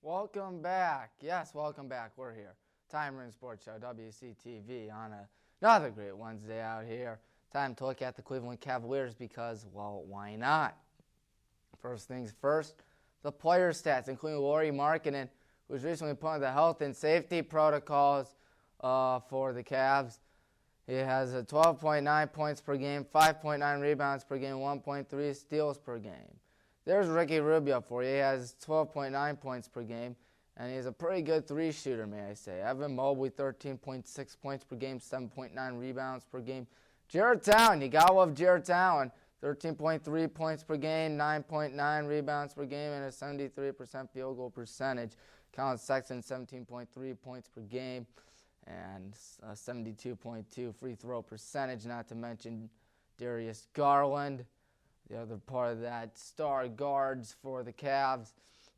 Welcome back. Yes, welcome back. We're here. Tommy Maroon Sports Show, WCTV, on another great Wednesday out here. Time to look at the Cleveland Cavaliers because, well, why not? First things first, the player stats, including Lauri Markkanen, who was recently put on the health and safety protocols for the Cavs. He has a 12.9 points per game, 5.9 rebounds per game, 1.3 steals per game. There's Ricky Rubio for you. He has 12.9 points per game, and he's a pretty good three-shooter, may I say. Evan Mobley, 13.6 points per game, 7.9 rebounds per game. Jarrett Allen, you gotta love Jarrett Allen, 13.3 points per game, 9.9 rebounds per game, and a 73% field goal percentage. Colin Sexton, 17.3 points per game, and a 72.2 free throw percentage, not to mention Darius Garland, the other part of that star guards for the Cavs,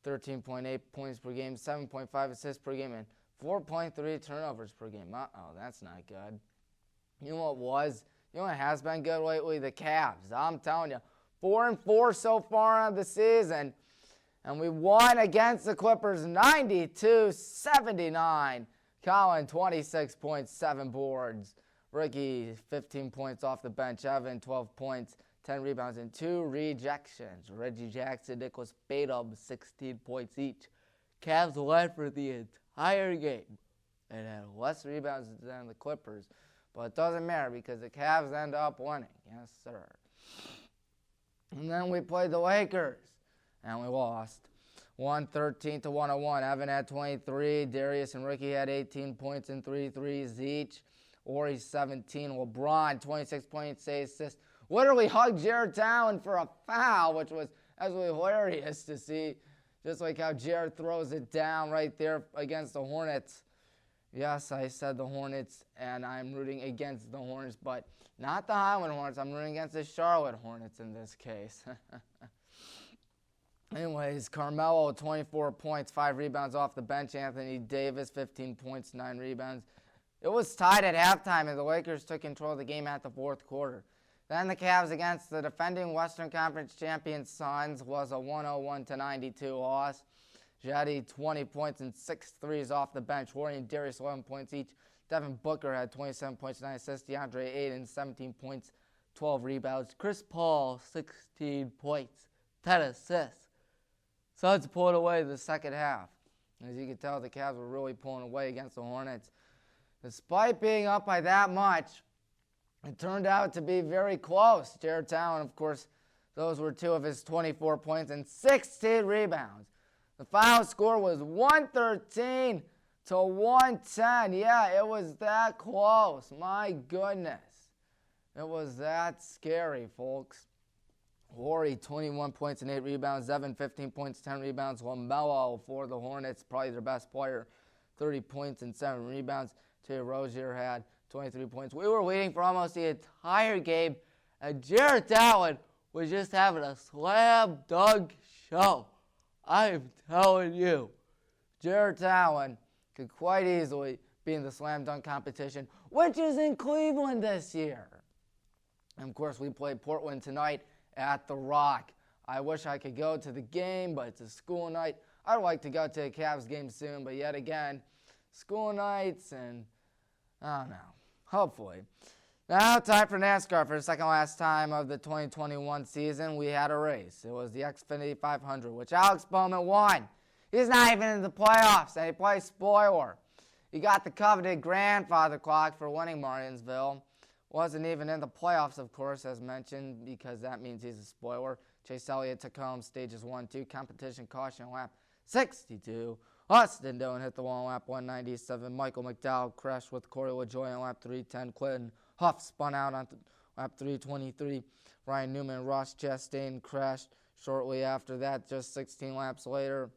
13.8 points per game, 7.5 assists per game, and 4.3 turnovers per game. Uh-oh, that's not good. You know what has been good lately? The Cavs. I'm telling you, 4-4 so far on the season, and we won against the Clippers 92-79. Colin, 26.7 boards. Ricky, 15 points off the bench. Evan, 12 points, 10 rebounds, and 2 rejections. Reggie Jackson, Nicholas Batum, 16 points each. Cavs led for the entire game and had less rebounds than the Clippers. But it doesn't matter because the Cavs end up winning. Yes, sir. And then we played the Lakers, and we lost. 113-101. Evan had 23. Darius and Ricky had 18 points and 3 threes each. Ori 17. LeBron 26.8 assists. Literally hugged Jarrett Allen for a foul, which was absolutely hilarious to see. Just like how Jarrett throws it down right there against the Hornets. Yes, I said the Hornets, and I'm rooting against the Hornets, but not the Highland Hornets. I'm rooting against the Charlotte Hornets in this case. Anyways, Carmelo, 24 points, 5 rebounds off the bench. Anthony Davis, 15 points, 9 rebounds. It was tied at halftime, and the Lakers took control of the game at the fourth quarter. Then the Cavs against the defending Western Conference champion Suns was a 101-92 loss. Jetty, 20 points and 6 threes off the bench. Warren and Darius, 11 points each. Devin Booker had 27 points, 9 assists. DeAndre Ayton, 17 points, 12 rebounds. Chris Paul, 16 points, 10 assists. Suns pulled away the second half. As you can tell, the Cavs were really pulling away against the Hornets. Despite being up by that much, it turned out to be very close. Jarrett Allen, of course, those were 2 of his 24 points and 16 rebounds. The final score was 113-110. Yeah, it was that close. My goodness. It was that scary, folks. Lauri, 21 points and 8 rebounds. Evan, 15 points, 10 rebounds. LaMelo for the Hornets, probably their best player, 30 points and 7 rebounds. Terry Rozier had 23 points. We were waiting for almost the entire game, and Jarrett Allen was just having a slam dunk show. I'm telling you, Jarrett Allen could quite easily be in the slam dunk competition, which is in Cleveland this year. And of course, we play Portland tonight at the Rock. I wish I could go to the game, but it's a school night. I'd like to go to a Cavs game soon, but yet again, school nights and I don't know. Hopefully. Now, time for NASCAR. For the second last time of the 2021 season, we had a race. It was the Xfinity 500, which Alex Bowman won. He's not even in the playoffs, and he plays spoiler. He got the coveted grandfather clock for winning Martinsville. Wasn't even in the playoffs, of course, as mentioned, because that means he's a spoiler. Chase Elliott took home stages 1-2, competition caution lap 62. Austin Dillon hit the wall on lap 197. Michael McDowell crashed with Corey LaJoie on lap 310. Clinton Huff spun out on lap 323. Ryan Newman and Ross Chastain crashed shortly after that, just 16 laps later.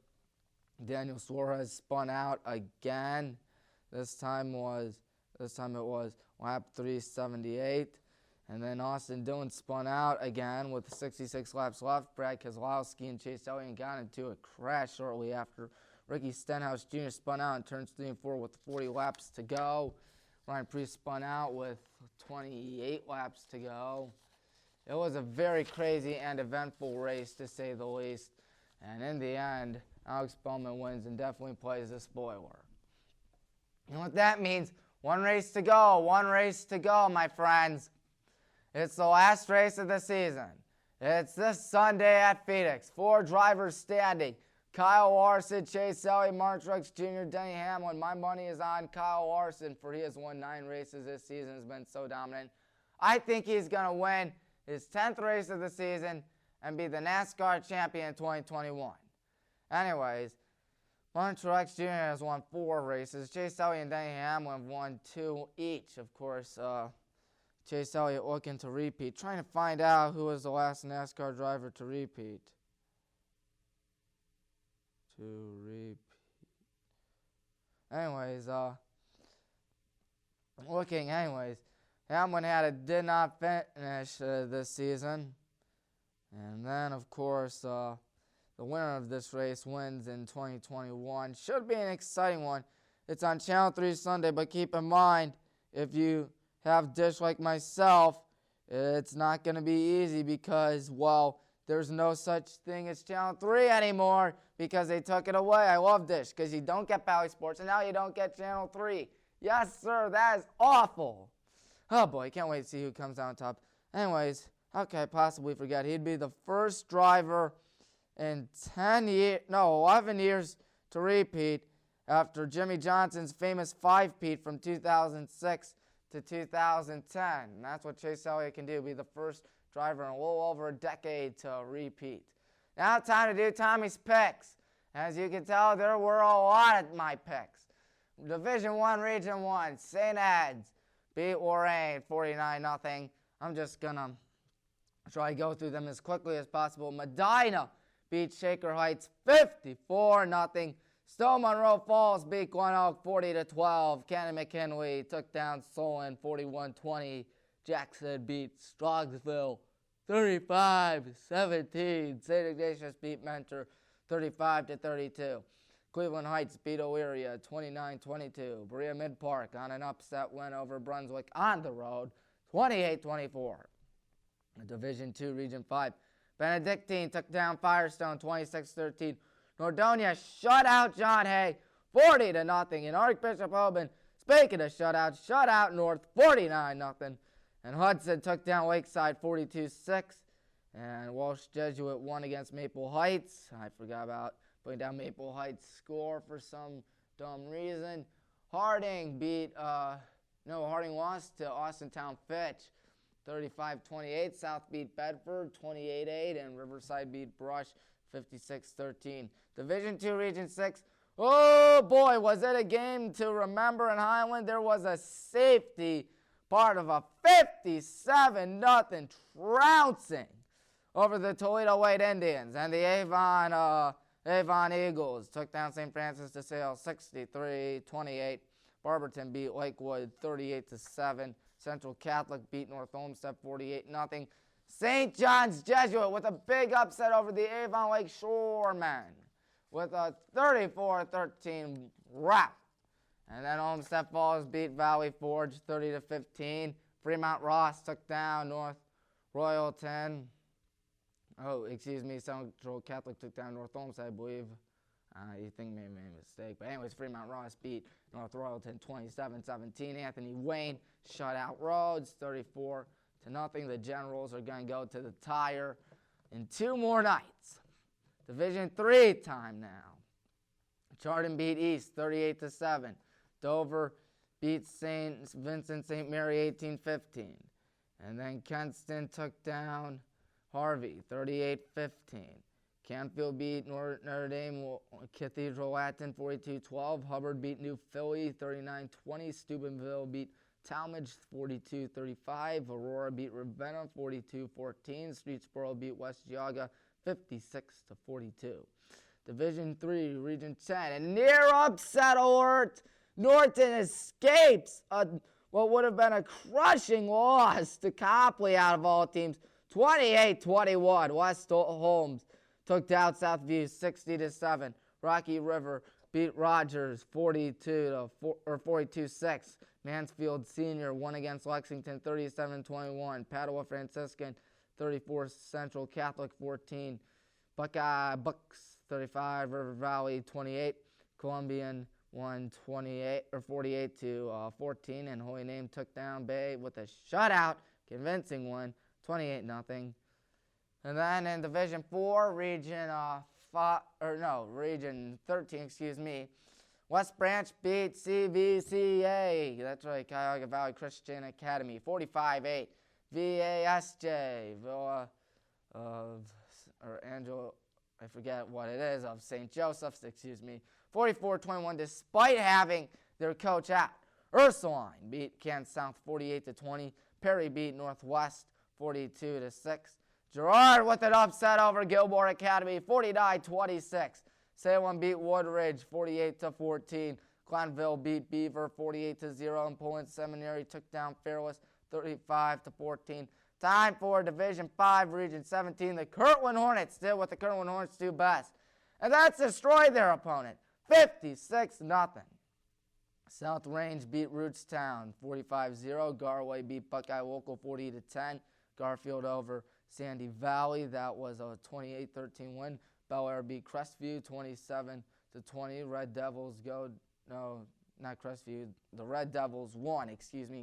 Daniel Suarez spun out again. This time it was lap 378. And then Austin Dillon spun out again with 66 laps left. Brad Keselowski and Chase Elliott got into a crash shortly after. Ricky Stenhouse Jr. spun out in turns 3 and 4 with 40 laps to go. Ryan Preece spun out with 28 laps to go. It was a very crazy and eventful race, to say the least. And in the end, Alex Bowman wins and definitely plays the spoiler. You know what that means? One race to go, my friends. It's the last race of the season. It's this Sunday at Phoenix. 4 drivers standing. Kyle Larson, Chase Elliott, Martin Truex Jr., Denny Hamlin. My money is on Kyle Larson, for he has won 9 races this season, has been so dominant. I think he's going to win his 10th race of the season and be the NASCAR champion in 2021. Anyways, Martin Truex Jr. has won 4 races. Chase Elliott and Denny Hamlin have won 2 each. Of course, Chase Elliott looking to repeat. Trying to find out who was the last NASCAR driver to repeat. Anyways, Hamlin did not finish this season. And then, of course, the winner of this race wins in 2021. Should be an exciting one. It's on Channel 3 Sunday, but keep in mind, if you have Dish like myself, it's not going to be easy because, well, there's no such thing as Channel 3 anymore because they took it away. I love Dish because you don't get Bally Sports, and now you don't get Channel 3. Yes, sir, that is awful. Oh, boy, can't wait to see who comes out on top. Anyways, how could I possibly forget? He'd be the first driver in 11 years to repeat after Jimmy Johnson's famous 5-peat from 2006 to 2010. And that's what Chase Elliott can do, be the first driver in a little over a decade to repeat. Now time to do Tommy's picks. As you can tell, there were a lot of my picks. Division 1, Region 1, St. Ed's beat Lorraine 49-0. I'm just going to try to go through them as quickly as possible. Medina beat Shaker Heights 54-0. Stone Monroe Falls beat Glen Oak 40-12. Cannon McKinley took down Solon 41-20. Jackson beat Strogsville 35-17. St. Ignatius beat Mentor 35-32. Cleveland Heights beat Elyria 29-22. Berea Mid Park on an upset win over Brunswick on the road 28-24. Division 2, Region 5. Benedictine took down Firestone 26-13. Nordonia shut out John Hay 40-0. And Archbishop Hoban, speaking of shutouts, shut out North 49-0. And Hudson took down Lakeside 42-6. And Walsh Jesuit won against Maple Heights. I forgot about putting down Maple Heights' score for some dumb reason. Harding lost to Austintown Fitch 35-28. South beat Bedford 28-8. And Riverside beat Brush 56-13. Division 2, Region 6. Oh, boy, was it a game to remember in Highland. There was a safety part of a 57-0 trouncing over the Toledo White Indians. And the Avon Eagles took down St. Francis de Sales 63-28. Barberton beat Lakewood 38-7. Central Catholic beat North Olmsted 48-0. St. John's Jesuit with a big upset over the Avon Lake Shoremen with a 34-13 rout. And then Olmsted Falls beat Valley Forge 30-15. Fremont Ross took down North Royalton. Central Catholic took down North Olmsted, I believe. You think maybe made a mistake. But anyways, Fremont Ross beat North Royalton 27-17. Anthony Wayne shut out Rhodes 34-0. The Generals are going to go to the tire in 2 more nights. Division 3 time now. Chardon beat East 38-7. Dover beat St. Vincent St. Mary 18-15. And then Kenston took down Harvey 38-15. Canfield beat Notre Dame Cathedral Latin 42-12. Hubbard beat New Philly 39-20. Steubenville beat Talmadge 42-35. Aurora beat Ravenna 42-14. Streetsboro beat West Geauga 56-42. Division 3, Region 10. And near upset alert. Norton escapes what would have been a crushing loss to Copley out of all teams. 28-21. West Holmes took down Southview 60-7. Rocky River beat Rogers 42-6. Mansfield Senior won against Lexington 37-21. Padua Franciscan 34. Central Catholic 14. Bucks 35. River Valley 28. Columbian won 48 to 14, and Holy Name took down Bay with a shutout, convincing one, 28-0. And then in Division 4, Region 13, West Branch beat CVCA. That's right, Cuyahoga Valley Christian Academy, 45-8. VASJ, Villa or Angel, I forget what it is, of St. Joseph's, 44-21, despite having their coach out. Ursuline beat Kansas South 48-20. Perry beat Northwest 42-6. Girard with an upset over Gilmore Academy, 49-26. Salem beat Woodridge 48-14. Glenville beat Beaver 48-0. And Poland Seminary took down Fairless 35-14. Time for Division 5, Region 17. The Kirtland Hornets did what the Kirtland Hornets do best, and that's destroy their opponent, 56-0. South Range beat Rootstown 45-0. Garway beat Buckeye Local 40-10. Garfield over Sandy Valley. That was a 28-13 win. Bel Air beat Crestview 27-20. Red Devils not Crestview. The Red Devils won,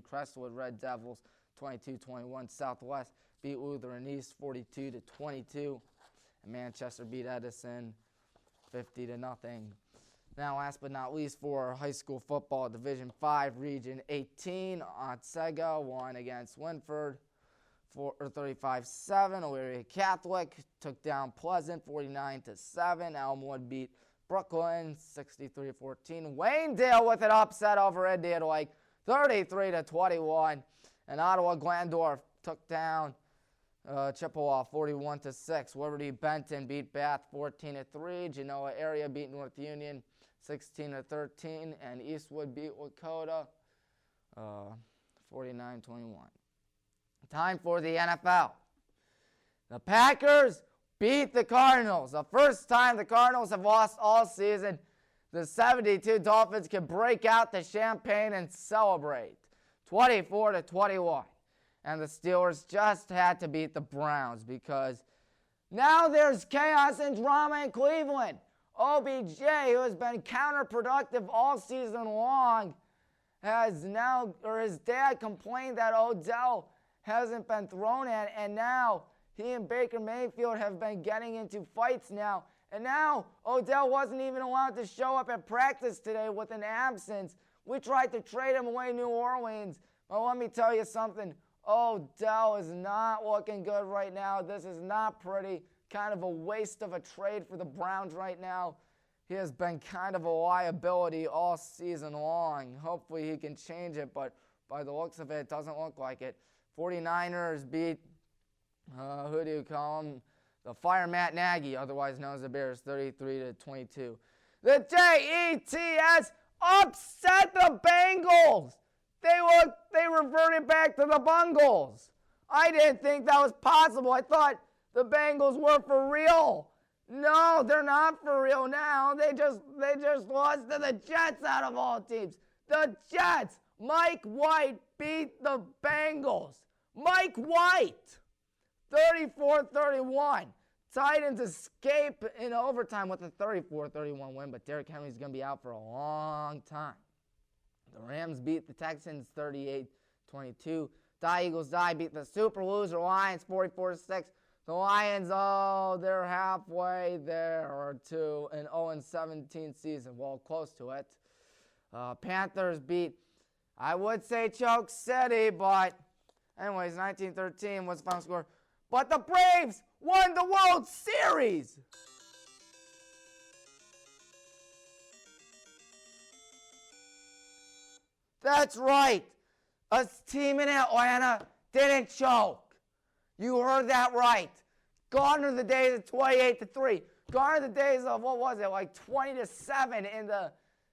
Crestwood Red Devils 22-21. Southwest beat Lutheran East 42-22. And Manchester beat Edison 50-0. Now, last but not least, for high school football, Division 5, Region 18, Otsego won against Winford for 35-7. Elyria Catholic took down Pleasant 49-7. Elmwood beat Brooklyn 63-14. Waynedale with an upset over Indian Lake 33-21. And Ottawa Glandorf took down Chippewa 41-6. Liberty Benton beat Bath 14-3. Genoa Area beat North Union 16-13. And Eastwood beat Lakota 49-21. Time for the NFL. The Packers beat the Cardinals. The first time the Cardinals have lost all season. The 72 Dolphins can break out the champagne and celebrate. 24-21. And the Steelers just had to beat the Browns because now there's chaos and drama in Cleveland. OBJ, who has been counterproductive all season long, his dad complained that Odell hasn't been thrown at, and now he and Baker Mayfield have been getting into fights now. And now Odell wasn't even allowed to show up at practice today with an absence. We tried to trade him away New Orleans. Well, let me tell you something. Odell is not looking good right now. This is not pretty. Kind of a waste of a trade for the Browns right now. He has been kind of a liability all season long. Hopefully he can change it, but by the looks of it, it doesn't look like it. 49ers beat, who do you call him? The Fire Matt Nagy, otherwise known as the Bears, 33-22. The Jets upset the Bengals. They reverted back to the Bungles. I didn't think that was possible. I thought the Bengals were for real. No, they're not for real now. They just lost to the Jets out of all teams. The Jets. Mike White beat the Bengals. Mike White. 34-31. Titans escape in overtime with a 34-31 win, but Derrick Henry's going to be out for a long time. The Rams beat the Texans 38-22. Die Eagles Die beat the super loser Lions 44-6. The Lions, they're halfway there to an 0-17 season. Well, close to it. Panthers beat, I would say Choke City, but anyways, 19-13 was the final score. But the Braves won the World Series. That's right. A team in Atlanta didn't choke. You heard that right. Gone are the days of 28-3. Gone are the days of, 20-7 in the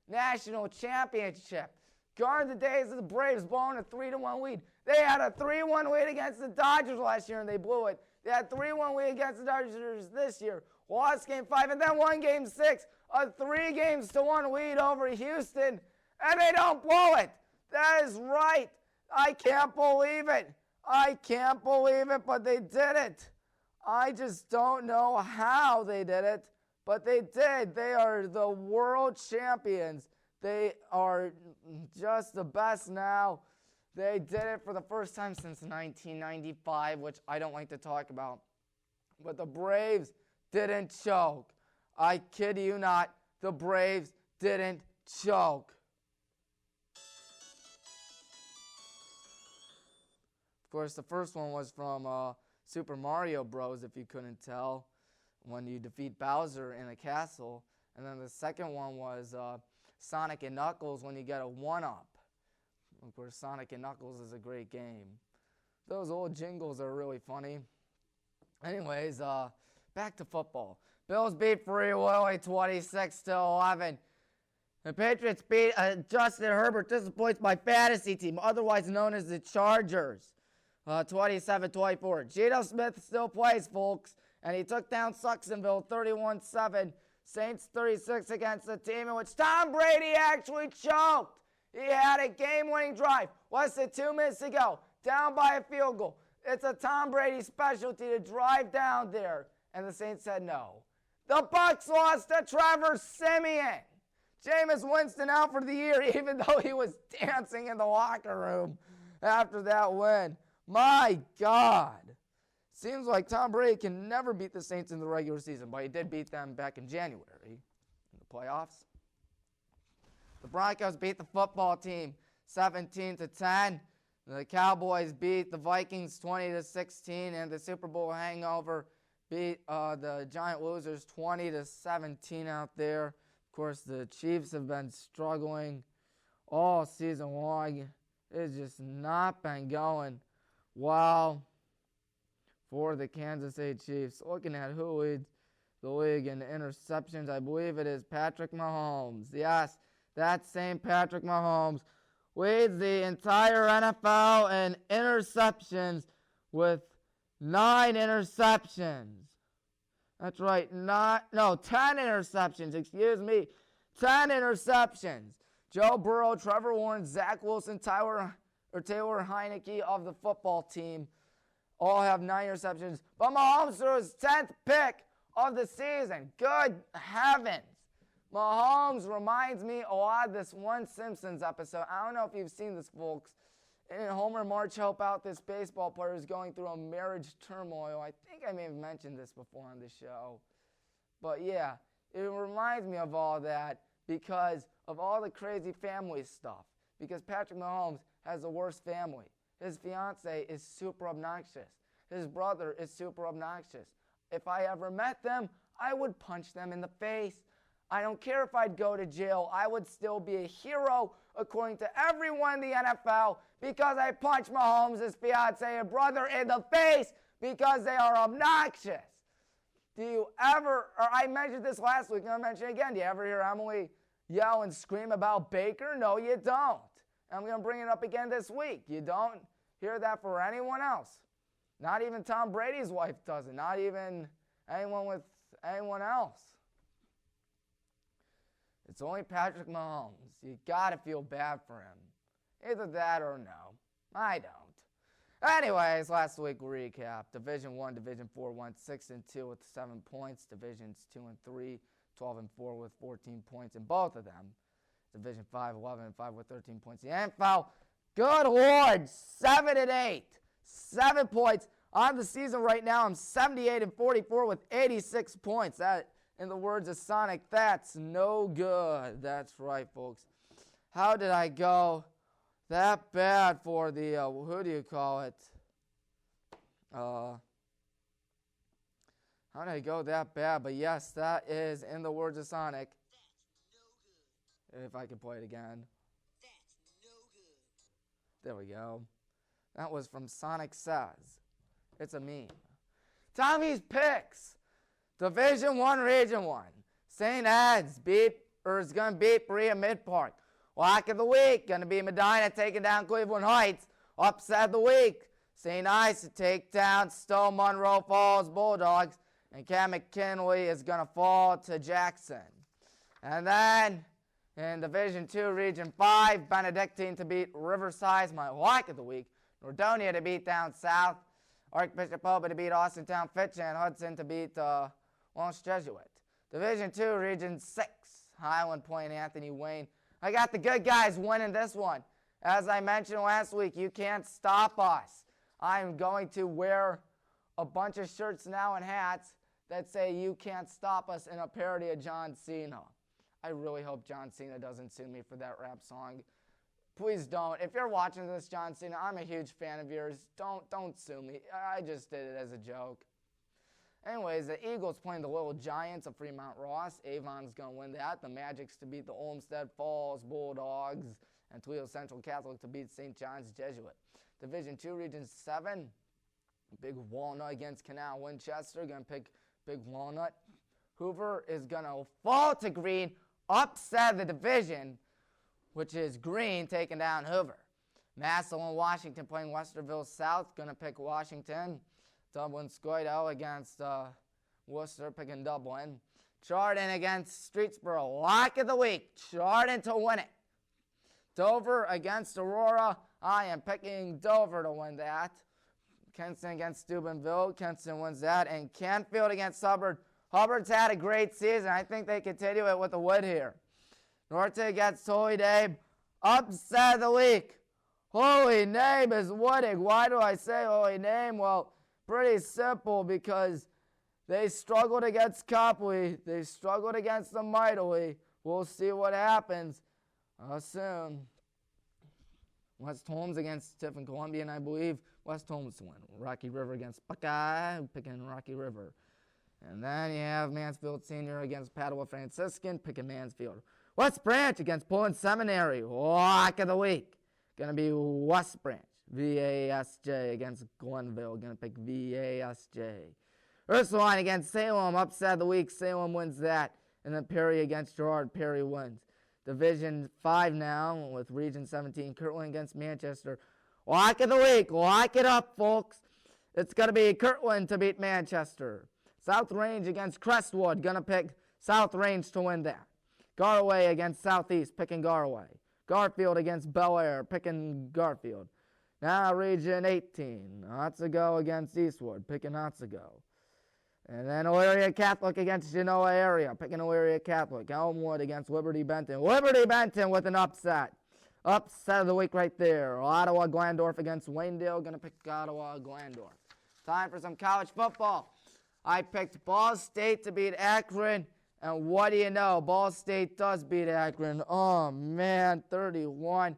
national championship. Gone are the days of the Braves blowing a 3-1 lead. They had a 3-1 lead against the Dodgers last year, and they blew it. They had a 3-1 lead against the Dodgers this year. Lost Game 5, and then won Game 6. A 3-1 lead over Houston, and they don't blow it. That is right. I can't believe it. I can't believe it, but they did it. I just don't know how they did it, But they did. They are the world champions. They are just the best now. They did it for the first time since 1995, which I don't like to talk about. But the Braves didn't choke. I kid you not, the Braves didn't choke. Of course, the first one was from Super Mario Bros., if you couldn't tell, when you defeat Bowser in a castle. And then the second one was Sonic and Knuckles when you get a 1-up. Of course, Sonic and Knuckles is a great game. Those old jingles are really funny. Anyways, back to football. Bills beat Free Willy 26-11. The Patriots beat Justin Herbert disappoints my fantasy team, otherwise known as the Chargers, 27-24. Geno Smith still plays, folks, and he took down Sucksonville 31-7. Saints 36 against the team in which Tom Brady actually choked. He had a game-winning drive less than 2 minutes to go, down by a field goal. It's a Tom Brady specialty to drive down there, and the Saints said no. The Bucs lost to Trevor Siemian. Jameis Winston out for the year, even though he was dancing in the locker room after that win. My God. Seems like Tom Brady can never beat the Saints in the regular season, but he did beat them back in January in the playoffs. The Broncos beat the football team 17-10. The Cowboys beat the Vikings 20-16, and the Super Bowl hangover beat the Giant Losers 20-17 out there. Of course, the Chiefs have been struggling all season long. It's just not been going well for the Kansas City Chiefs. Looking at who leads the league in interceptions, I believe it is Patrick Mahomes. Yes, that same Patrick Mahomes leads the entire NFL in interceptions with 9 interceptions. That's right, 10 interceptions, excuse me. 10 interceptions. Joe Burrow, Trevor Lawrence, Zach Wilson, Taylor Heineke of the football team all have 9 interceptions. But Mahomes threw his 10th pick of the season. Good heavens. Mahomes reminds me a lot of this one Simpsons episode. I don't know if you've seen this, folks. In Homer and Marge help out this baseball player who's going through a marriage turmoil. I think I may have mentioned this before on the show. But yeah, it reminds me of all that because of all the crazy family stuff. Because Patrick Mahomes has the worst family. His fiance is super obnoxious. His brother is super obnoxious. If I ever met them, I would punch them in the face. I don't care if I'd go to jail. I would still be a hero according to everyone in the NFL because I punched Mahomes' fiance and brother in the face because they are obnoxious. Do you ever, or I mentioned this last week and I'll mention it again, do you ever hear Emily yell and scream about Baker? No, you don't. I'm going to bring it up again this week. You don't hear that for anyone else. Not even Tom Brady's wife does it. Not even anyone else. It's only Patrick Mahomes. You got to feel bad for him. Either that or no. I don't. Anyways, last week recap. Division 1, Division 4 went 6-2 with 7 points. Divisions 2 and 3, 12 and 4 with 14 points in both of them. Division 5, 11 and 5 with 13 points. The NFL, good Lord, 7-8. 7 points on the season right now. I'm 78 and 44 with 86 points. That, in the words of Sonic, that's no good. That's right, folks. How did I go that bad for the, who do you call it? How did I go that bad? But yes, that is, in the words of Sonic. That's no good. If I can play it again. That's no good. There we go. That was from Sonic Says. It's a meme. Tommy's Picks. Division 1, Region 1. St. Ed's is going to beat Berea Mid-Park. Lock of the week, going to be Medina taking down Cleveland Heights. Upset of the week, St. Ives to take down Stowe Monroe Falls Bulldogs. And Cam McKinley is going to fall to Jackson. And then in Division 2, Region 5, Benedictine to beat Riverside, my lock of the week. Nordonia to beat Down South. Archbishop Pope to beat Austintown Fitch, and Hudson to beat Lawrence Jesuit. Division 2, Region 6, Highland playing Anthony Wayne. I got the good guys winning this one. As I mentioned last week, you can't stop us. I'm going to wear a bunch of shirts now and hats that say you can't stop us in a parody of John Cena. I really hope John Cena doesn't sue me for that rap song. Please don't. If you're watching this, John Cena, I'm a huge fan of yours. Don't sue me. I just did it as a joke. Anyways, the Eagles playing the Little Giants of Fremont Ross. Avon's going to win that. The Magic's to beat the Olmsted Falls Bulldogs. And Toledo Central Catholic to beat St. John's Jesuit. Division 2, Region 7. Big Walnut against Canal Winchester. Going to pick Big Walnut. Hoover is going to fall to Green. Upset the division, which is Green taking down Hoover. Massillon, Washington playing Westerville South. Going to pick Washington. Dublin Scoido against Worcester, picking Dublin. Chardon against Streetsboro. Lock of the week. Chardon to win it. Dover against Aurora. I am picking Dover to win that. Kinston against Steubenville. Kinston wins that. And Canfield against Hubbard. Hubbard's had a great season. I think they continue it with the wood here. Norte against Holy Name. Upset of the week. Holy Name is winning. Why do I say Holy Name? Well, pretty simple, because they struggled against Copley. They struggled against them mightily. We'll see what happens soon. West Holmes against Tiffin Columbian, I believe. West Holmes to win. Rocky River against Buckeye. Picking Rocky River. And then you have Mansfield Senior against Padua Franciscan. Picking Mansfield. West Branch against Pullen Seminary. Lock of the week. Going to be West Branch. VASJ against Glenville. Going to pick VASJ. Ursuline against Salem. Upset of the week. Salem wins that. And then Perry against Girard. Perry wins. Division 5 now with Region 17. Kirtland against Manchester. Lock of the week. Lock it up, folks. It's going to be Kirtland to beat Manchester. South Range against Crestwood. Going to pick South Range to win that. Garway against Southeast. Picking Garway. Garfield against Bel Air. Picking Garfield. Now Region 18. Otsego against Eastwood. Picking Otsego. And then Elyria Catholic against Genoa Area. Picking Elyria Catholic. Elmwood against Liberty Benton. Liberty Benton with an upset. Upset of the week right there. Ottawa Glandorf against Waynedale. Going to pick Ottawa Glandorf. Time for some college football. I picked Ball State to beat Akron. And what do you know? Ball State does beat Akron. Oh, man. 31-25.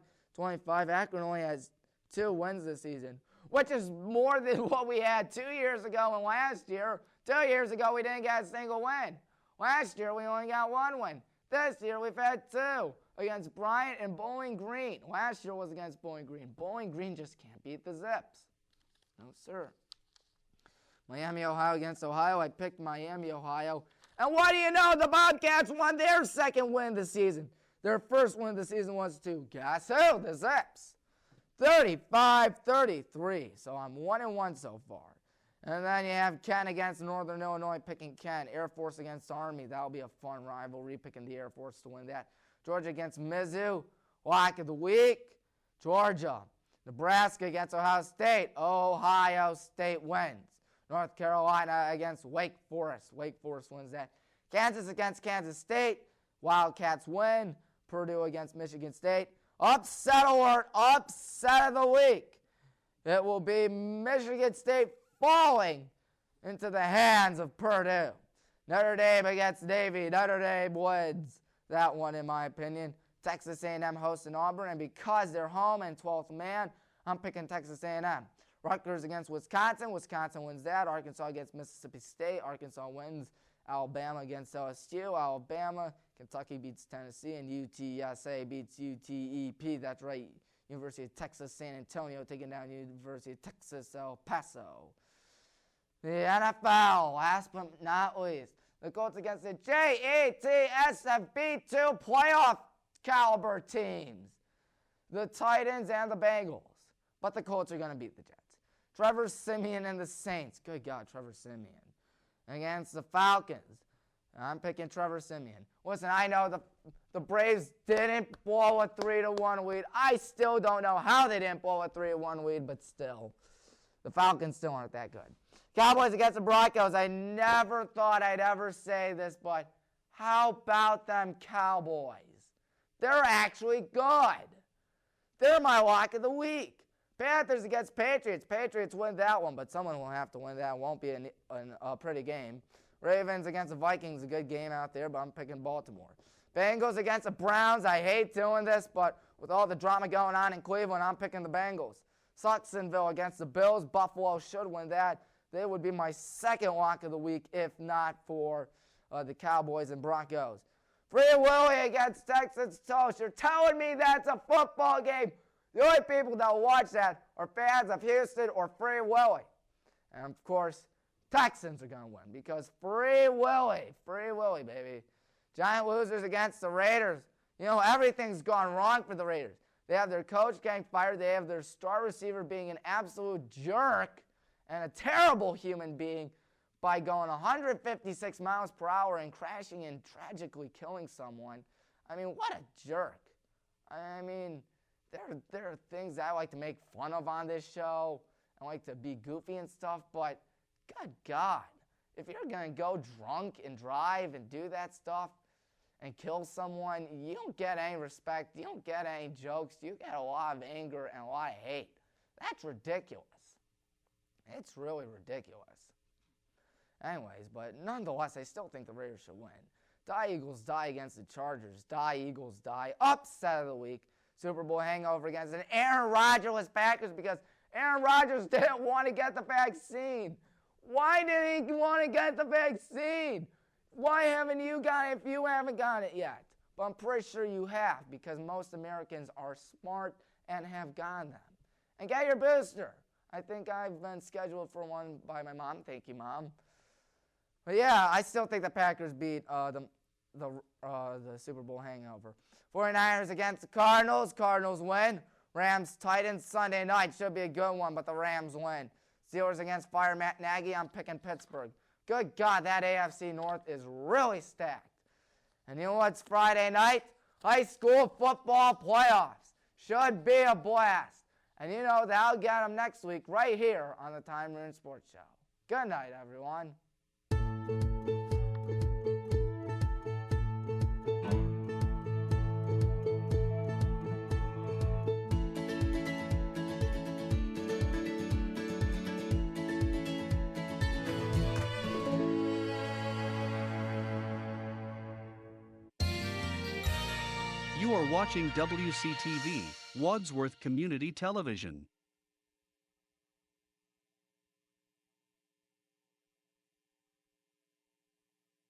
Akron only has 2 wins this season, which is more than what we had 2 years ago and last year. 2 years ago, we didn't get a single win. Last year, we only got 1 win. This year, we've had 2 against Bryant and Bowling Green. Last year was against Bowling Green. Bowling Green just can't beat the Zips. No, sir. Miami, Ohio against Ohio. I picked Miami, Ohio. And what do you know? The Bobcats won their 2nd win of the season. Their 1st win of the season was to, guess who? The Zips. 35-33. So I'm 1-1 so far. And then you have Kent against Northern Illinois, picking Kent. Air Force against Army. That'll be a fun rivalry, picking the Air Force to win that. Georgia against Mizzou. Lock of the week. Georgia. Nebraska against Ohio State. Ohio State wins. North Carolina against Wake Forest. Wake Forest wins that. Kansas against Kansas State. Wildcats win. Purdue against Michigan State. Upset alert. Upset of the week. It will be Michigan State falling into the hands of Purdue. Notre Dame against Navy. Notre Dame wins that one, in my opinion. Texas A&M hosting Auburn, and because they're home and 12th man, I'm picking Texas A&M. Rutgers against Wisconsin. Wisconsin wins that. Arkansas against Mississippi State. Arkansas wins. Alabama against LSU. Alabama. Kentucky beats Tennessee, and UTSA beats UTEP. That's right. University of Texas San Antonio taking down University of Texas El Paso. The NFL, last but not least, the Colts against the JETSFB2 playoff caliber teams, the Titans and the Bengals. But the Colts are going to beat the Jets. Trevor Siemian and the Saints. Good God, Trevor Siemian. Against the Falcons. I'm picking Trevor Siemian. Listen, I know the Braves didn't blow a 3-1 lead. I still don't know how they didn't blow a 3-1 lead, but still. The Falcons still aren't that good. Cowboys against the Broncos. I never thought I'd ever say this, but How about them Cowboys? They're actually good. They're my lock of the week. Panthers against Patriots. Patriots win that one, but someone will have to win that. It won't be a pretty game. Ravens against the Vikings, a good game out there, but I'm picking Baltimore. Bengals against the Browns. I hate doing this, but with all the drama going on in Cleveland, I'm picking the Bengals. Jacksonville against the Bills. Buffalo should win that. They would be my second lock of the week if not for the Cowboys and Broncos. Free Willy against Texas Toast. You're telling me that's a football game? The only people that will watch that are fans of Houston or Free Willy. And, of course, Texans are going to win because Free Willy, baby. Giant losers against the Raiders. You know, everything's gone wrong for the Raiders. They have their coach getting fired. They have their star receiver being an absolute jerk and a terrible human being by going 156 miles per hour and crashing and tragically killing someone. I mean, what a jerk. I mean, there are things I like to make fun of on this show. I like to be goofy and stuff, but good God, if you're going to go drunk and drive and do that stuff and kill someone, you don't get any respect. You don't get any jokes. You get a lot of anger and a lot of hate. That's ridiculous. It's really ridiculous. Anyways, but nonetheless, I still think the Raiders should win. Die Eagles die against the Chargers. Die Eagles die. Upset of the week. Super Bowl hangover against an Aaron Rodgers Packers because Aaron Rodgers didn't want to get the vaccine. Why did he want to get the vaccine? Why haven't you got it if you haven't got it yet? But I'm pretty sure you have because most Americans are smart and have gotten them. And get your booster. I think I've been scheduled for one by my mom. Thank you, Mom. But yeah, I still think the Packers beat the Super Bowl hangover. 49ers against the Cardinals. Cardinals win. Rams, Titans, Sunday night. Should be a good one, but the Rams win. Steelers against Fire Matt Nagy. I'm picking Pittsburgh. Good God, that AFC North is really stacked. And you know what's Friday night? High school football playoffs. Should be a blast. And you know, that'll get them next week right here on the Tommy Maroon Sports Show. Good night, everyone. You are watching WCTV, Wadsworth Community Television.